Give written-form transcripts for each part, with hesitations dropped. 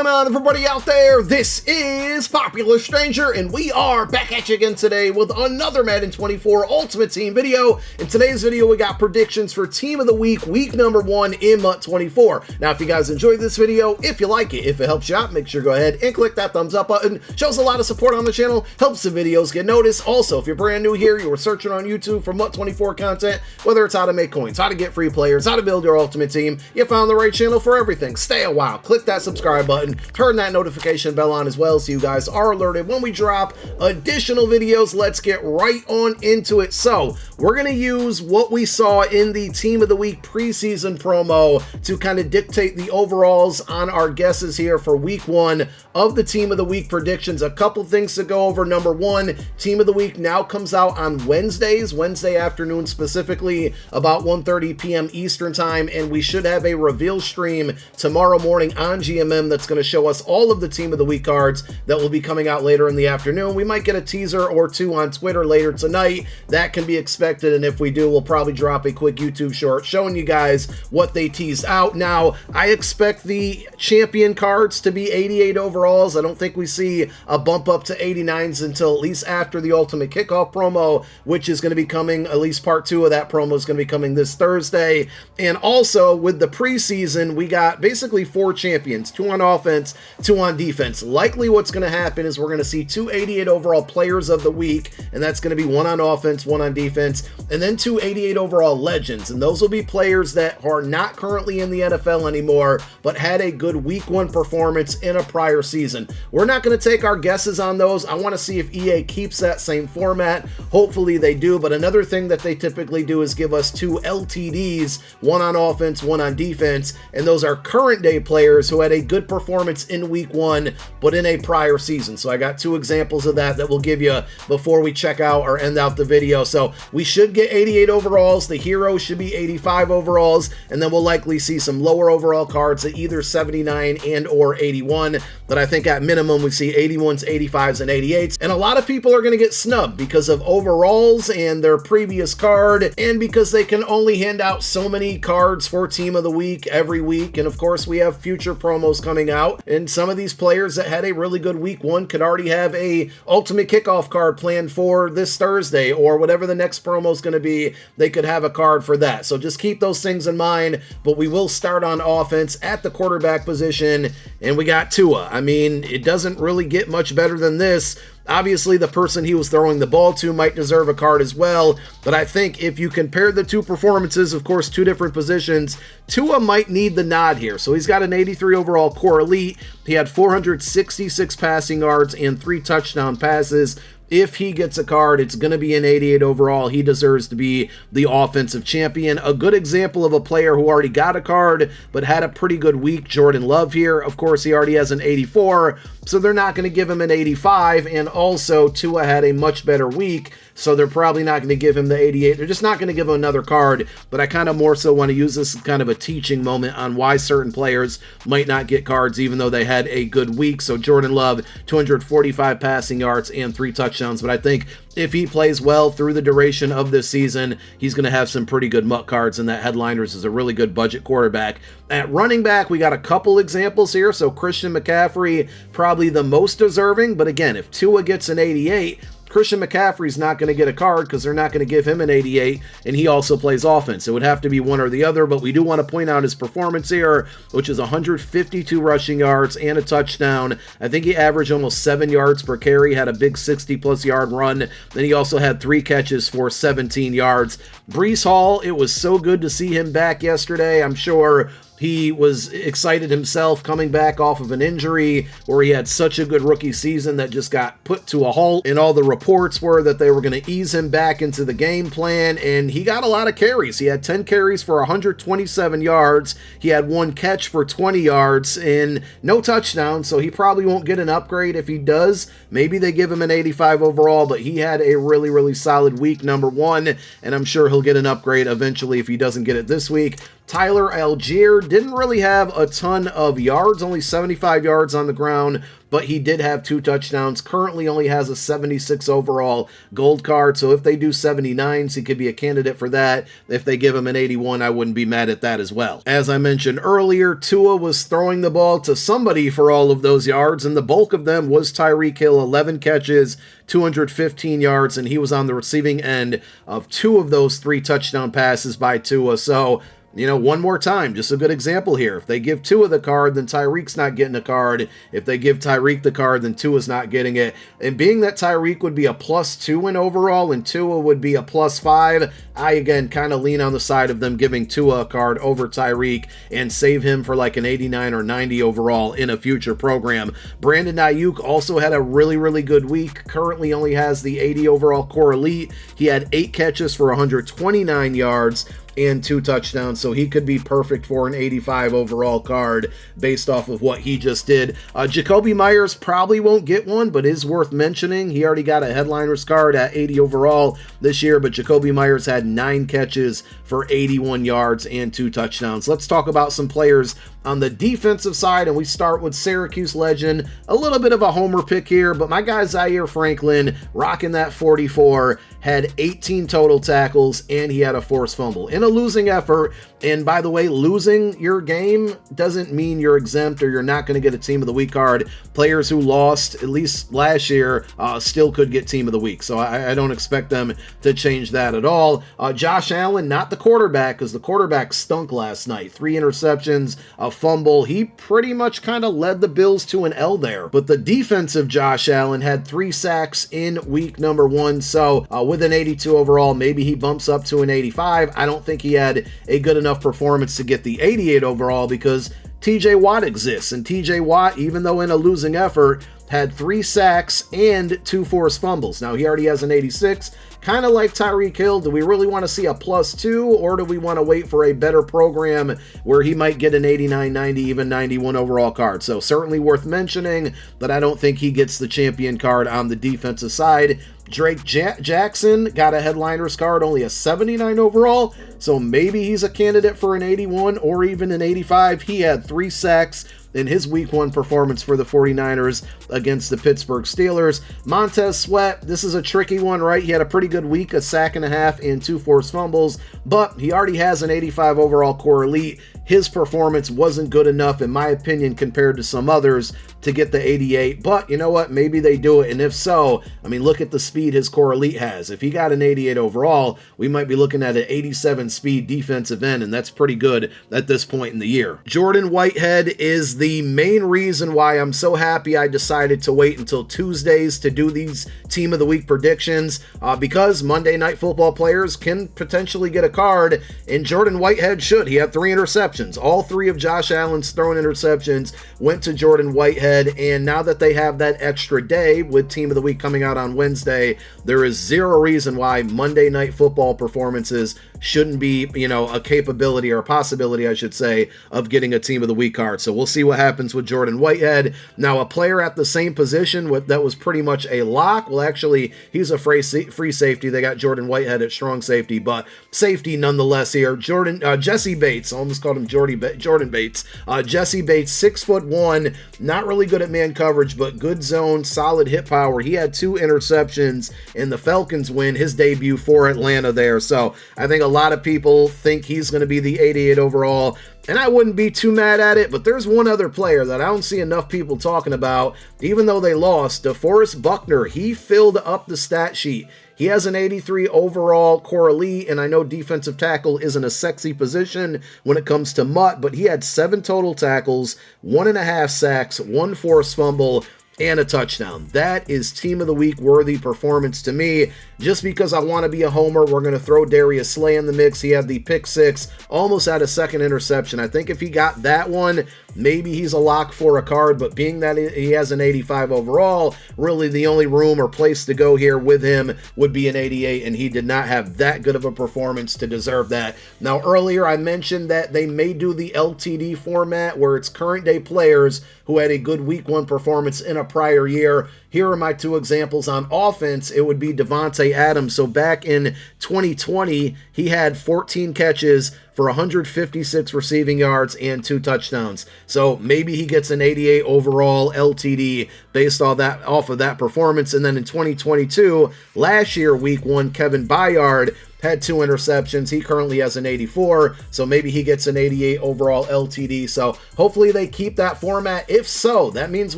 going on, everybody out there? This is Popular Stranger, and we are back at you again today with another Madden 24 Ultimate Team video. In today's video, we got predictions for Team of the Week, week number 1 in MUT 24. Now, if you guys enjoyed this video, if you like it, if it helps you out, make sure to go ahead and click that thumbs up button. Shows a lot of support on the channel, helps the videos get noticed. Also, if you're brand new here, you were searching on YouTube for MUT 24 content, whether it's how to make coins, how to get free players, how to build your Ultimate Team, you found the right channel for everything. Stay a while, click that subscribe button, turn that notification bell on as well so you guys are alerted when we drop additional videos. Let's get right on into it. So we're going to use what we saw in the Team of the Week preseason promo to kind of dictate the overalls on our guesses here for week 1 of the Team of the Week predictions. A couple things to go over. Number 1, Team of the Week now comes out on Wednesdays, Wednesday afternoon specifically, about 1:30 p.m. Eastern time, and we should have a reveal stream tomorrow morning on GMM that's going to show us all of the Team of the Week cards that will be coming out later in the afternoon. We might get a teaser or two on Twitter later tonight. That can be expected, and if we do, we'll probably drop a quick YouTube short showing you guys what they teased out. Now, I expect the champion cards to be 88 overalls. I don't think we see a bump up to 89s until at least after the Ultimate Kickoff promo, which is going to be coming, at least part 2 of that promo is going to be coming this Thursday. And also, with the preseason, we got basically 4 champions, 2 on offense, 2 on defense. Likely what's going to happen is we're going to see 2 88 overall players of the week, and that's going to be 1 on offense, 1 on defense, and then 2 88 overall legends. And those will be players that are not currently in the NFL anymore, but had a good week 1 performance in a prior season. We're not going to take our guesses on those. I want to see if EA keeps that same format. Hopefully they do, but another thing that they typically do is give us 2 LTDs, 1 on offense, 1 on defense, and those are current day players who had a good performance in week 1, but in a prior season. So I got 2 examples of that we'll give you before we check out or end out the video. So we should get 88 overalls. The heroes should be 85 overalls, and then we'll likely see some lower overall cards at either 79 and or 81. But I think at minimum we see 81s, 85s, and 88s. And a lot of people are going to get snubbed because of overalls and their previous card, and because they can only hand out so many cards for Team of the Week every week. And of course, we have future promos coming out, and some of these players that had a really good week 1 could already have a Ultimate Kickoff card planned for this Thursday, or whatever the next promo is going to be, they could have a card for that. So just keep those things in mind. But we will start on offense at the quarterback position, and we got Tua. I mean, it doesn't really get much better than this. Obviously, the person he was throwing the ball to might deserve a card as well, but I think if you compare the 2 performances, of course, 2 different positions, Tua might need the nod here. So he's got an 83 overall core elite. He had 466 passing yards and 3 touchdown passes. If he gets a card, it's going to be an 88 overall. He deserves to be the offensive champion. A good example of a player who already got a card but had a pretty good week, Jordan Love here. Of course, he already has an 84, so they're not going to give him an 85. And also, Tua had a much better week, so they're probably not going to give him the 88. They're just not going to give him another card. But I kind of more so want to use this as kind of a teaching moment on why certain players might not get cards even though they had a good week. So Jordan Love, 245 passing yards and 3 touchdowns. But I think if he plays well through the duration of this season, he's going to have some pretty good MUT cards, and that Headliners is a really good budget quarterback. At running back, we got a couple examples here. So Christian McCaffrey, probably the most deserving. But again, if Tua gets an 88, Christian McCaffrey's not going to get a card because they're not going to give him an 88, and he also plays offense. It would have to be one or the other, but we do want to point out his performance here, which is 152 rushing yards and a touchdown. I think he averaged almost 7 yards per carry, had a big 60-plus yard run. Then he also had 3 catches for 17 yards. Breece Hall, it was so good to see him back yesterday. I'm sure he was excited himself coming back off of an injury where he had such a good rookie season that just got put to a halt, and all the reports were that they were going to ease him back into the game plan, and he got a lot of carries. He had 10 carries for 127 yards. He had 1 catch for 20 yards and no touchdown, so he probably won't get an upgrade. If he does, maybe they give him an 85 overall, but he had a really, really solid week number 1, and I'm sure he'll get an upgrade eventually if he doesn't get it this week. Tyler Algier didn't really have a ton of yards, only 75 yards on the ground, but he did have 2 touchdowns. Currently only has a 76 overall gold card, so if they do 79s, he could be a candidate for that. If they give him an 81, I wouldn't be mad at that as well. As I mentioned earlier, Tua was throwing the ball to somebody for all of those yards, and the bulk of them was Tyreek Hill, 11 catches, 215 yards, and he was on the receiving end of 2 of those 3 touchdown passes by Tua. So, you know, one more time, just a good example here. If they give Tua the card, then Tyreek's not getting a card. If they give Tyreek the card, then Tua's not getting it. And being that Tyreek would be a +2 in overall and Tua would be a +5, I, again, kind of lean on the side of them giving Tua a card over Tyreek and save him for like an 89 or 90 overall in a future program. Brandon Ayuk also had a really, really good week. Currently only has the 80 overall core elite. He had 8 catches for 129 yards and 2 touchdowns, so he could be perfect for an 85 overall card based off of what he just did. Jacoby Myers probably won't get one, but is worth mentioning. He already got a headliner's card at 80 overall this year, but Jacoby Myers had 9 catches for 81 yards and 2 touchdowns. Let's talk about some players on the defensive side, and we start with Syracuse legend. A little bit of a homer pick here, but my guy Zaire Franklin, rocking that 44, had 18 total tackles, and he had a forced fumble in a losing effort. And by the way, losing your game doesn't mean you're exempt or you're not going to get a Team of the Week card. Players who lost, at least last year, still could get Team of the Week, so I don't expect them to change that at all. Josh Allen, not the quarterback, because the quarterback stunk last night. 3 interceptions, a fumble. He pretty much kind of led the Bills to an L there. But the defensive Josh Allen had 3 sacks in week number 1, so with an 82 overall, maybe he bumps up to an 85. I don't think he had a good enough performance to get the 88 overall because TJ Watt exists, and TJ Watt, even though in a losing effort, had 3 sacks and 2 forced fumbles. Now, he already has an 86. Kind of like Tyreek Hill, do we really want to see a +2, or do we want to wait for a better program where he might get an 89, 90, even 91 overall card? So certainly worth mentioning, but I don't think he gets the champion card on the defensive side. Drake Jackson got a headliner's card, only a 79 overall, so maybe he's a candidate for an 81 or even an 85. He had 3 sacks in his week 1 performance for the 49ers against the Pittsburgh Steelers. Montez Sweat, this is a tricky one, right? He had a pretty good week, a sack and a half and 2 forced fumbles, but he already has an 85 overall core elite. His performance wasn't good enough, in my opinion, compared to some others to get the 88, but you know what? Maybe they do it, and if so, I mean, look at the speed his core elite has. If he got an 88 overall, we might be looking at an 87 speed defensive end, and that's pretty good at this point in the year. Jordan Whitehead is the main reason why I'm so happy I decided to wait until Tuesdays to do these Team of the Week predictions, because Monday Night Football players can potentially get a card, and Jordan Whitehead should. He had 3 interceptions. All 3 of Josh Allen's thrown interceptions went to Jordan Whitehead, and now that they have that extra day with Team of the Week coming out on Wednesday, there is 0 reason why Monday Night Football performances shouldn't be, you know, a capability or a possibility, I should say, of getting a Team of the Week card. So we'll see what happens with Jordan Whitehead. Now, a player at the same position that was pretty much a lock, well, actually, he's a free safety. They got Jordan Whitehead at strong safety, but safety nonetheless here. Jesse Bates, I almost called him Jordan Bates. Jesse Bates, 6'1", not really good at man coverage, but good zone, solid hit power. He had 2 interceptions, and the Falcons win his debut for Atlanta there. So I think a lot of people think he's going to be the 88 overall, and I wouldn't be too mad at it, but there's one other player that I don't see enough people talking about, even though they lost. DeForest Buckner, he filled up the stat sheet. He has an 83 overall core elite, and I know defensive tackle isn't a sexy position when it comes to MUT, but he had 7 total tackles, 1.5 sacks, 1 forced fumble, and a touchdown. That is Team of the Week worthy performance to me. Just because I want to be a homer, we're going to throw Darius Slay in the mix. He had the pick 6, almost had a 2nd interception. I think if he got that one, maybe he's a lock for a card, but being that he has an 85 overall, really the only room or place to go here with him would be an 88, and he did not have that good of a performance to deserve that. Now, earlier I mentioned that they may do the LTD format where it's current day players who had a good week 1 performance in a prior year. Here are my 2 examples on offense. It would be Devontae Adams. So back in 2020, he had 14 catches for 156 receiving yards and 2 touchdowns. So maybe he gets an 88 overall LTD based off of that performance. And then in 2022, last year, week 1, Kevin Byard had 2 interceptions. He currently has an 84, so maybe he gets an 88 overall LTD. So hopefully they keep that format. If so, that means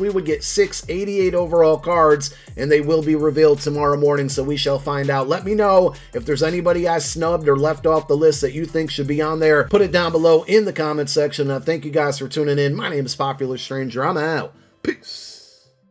we would get 6 88 overall cards, and they will be revealed tomorrow morning, so we shall find out. Let me know if there's anybody I snubbed or left off the list that you think should be on there. Put it down below in the comment section. Thank you guys for tuning in. My name is Popular Stranger. I'm out. Peace.